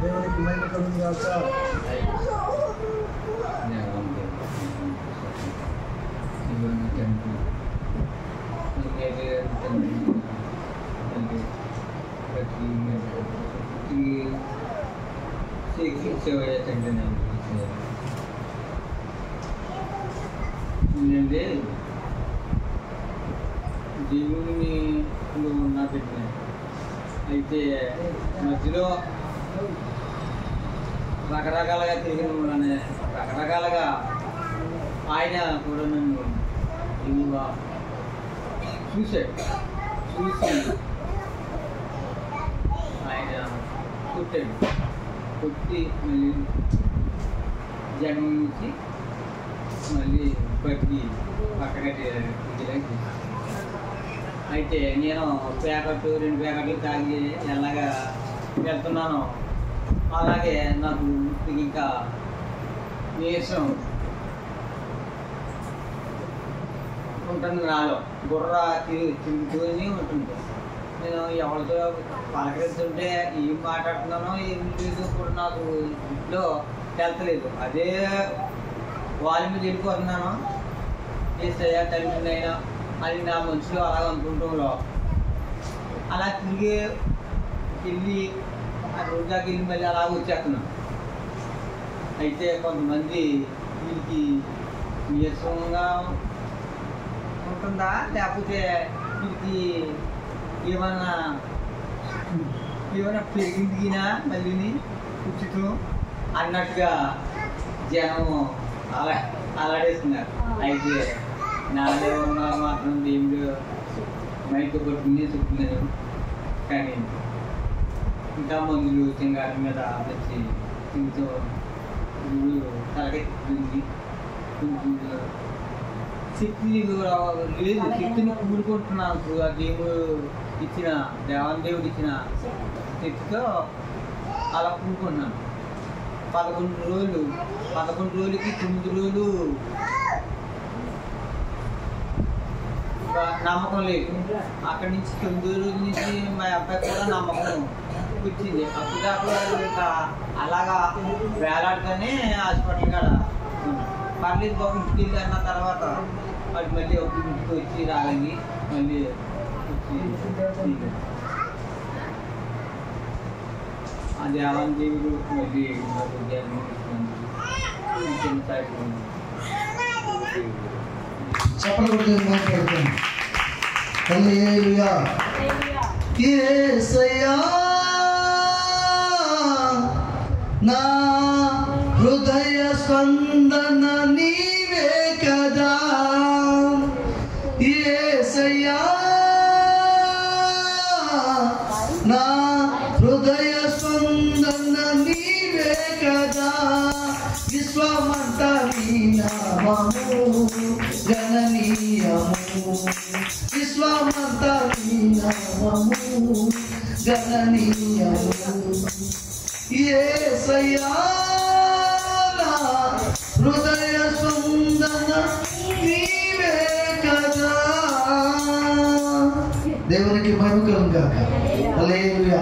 దేవునికి మహిమ కలుగును గాక. ఏంటంటే దేవుని నా పెట్టిన అయితే మధ్యలో రకరకాలుగా తిరిగిన వాళ్ళని రకరకాలుగా ఆయన కూడా నన్ను ఎక్కువగా చూసి ఆయన కొట్టాడు. కొట్టి మళ్ళీ జన్మించి మళ్ళీ బతికి పక్కగట్టి అయితే నేను ప్యాకెట్ 2 ప్యాకెట్లు తాగి ఎలాగా వెళ్తున్నాను అలాగే నాకు ఇంకా నీరసం ఉంటుంది. నాలో బుర్ర తిరుగుతూనే ఉంటుంది. నేను ఎవరితో పలకరిస్తుంటే ఏం మాట్లాడుతున్నానో ఏం లేదు కూడా నాకు ఇంట్లో వెళ్తలేదు. అదే వాళ్ళ మీద వెళ్ళిపోతున్నాను. ఏసయ్యా తండ్రి అయినా అని నా మనసులో అలా అనుకుంటాంలో అలా తిరిగి వెళ్ళి ఆ రోడ్డు దాకా వెళ్ళి మళ్ళీ అలా వచ్చేస్తున్నాను. అయితే కొంతమంది వీళ్ళకి నీరసంగా ఉంటుందా లేకపోతే వీళ్ళకి ఏమన్నా పెరిగిందిగినా మళ్ళీ ఉచితం అన్నట్టుగా జనం అలాడేస్తున్నారు. అయితే నాలో ఉన్నారు మాత్రం దేవుడు మైతో కొట్టుకుని చెప్తున్నారు. కానీ ఇంకా మందులు చింగారి మీద వచ్చి ఇంతో తలకెత్తింది. శక్తి లేదు. శక్తిని కూడుకుంటున్నాను. ఆ దేవుడు ఇచ్చిన దేవుడు ఇచ్చిన శక్తితో అలా కూడుకుంటున్నాను. 11 రోజులకి 9 రోజులు నమ్మకం లేదు. అక్కడి నుంచి 9 రోజుల నుంచి మా అబ్బాయి కూడా నమ్మకం వచ్చింది. అప్పుడు ఇంకా అలాగా వేలాడుతూనే హాస్పిటల్ కాడ పర్లేదు బాబు ఇంటికి వెళ్ళి అన్న తర్వాత వాటి మళ్ళీ ఇంటికి వచ్చి రాగలిగి మళ్ళీ వచ్చి ఆ దేవాన్ దేవుడు మళ్ళీ నా హృదయ స్పందన నీవే కదా యేసయ్యా. నా హృదయ స్పందన నీవే కదా. విశ్వమంత నీ నామము గణనీయము. విశ్వమంత నీ నామము గణనీయము. యేసయ్యా నా హృదయ స్పందన నీవే కదా. దేవునికి మహిమ కలుగును గాక. హల్లెలూయా.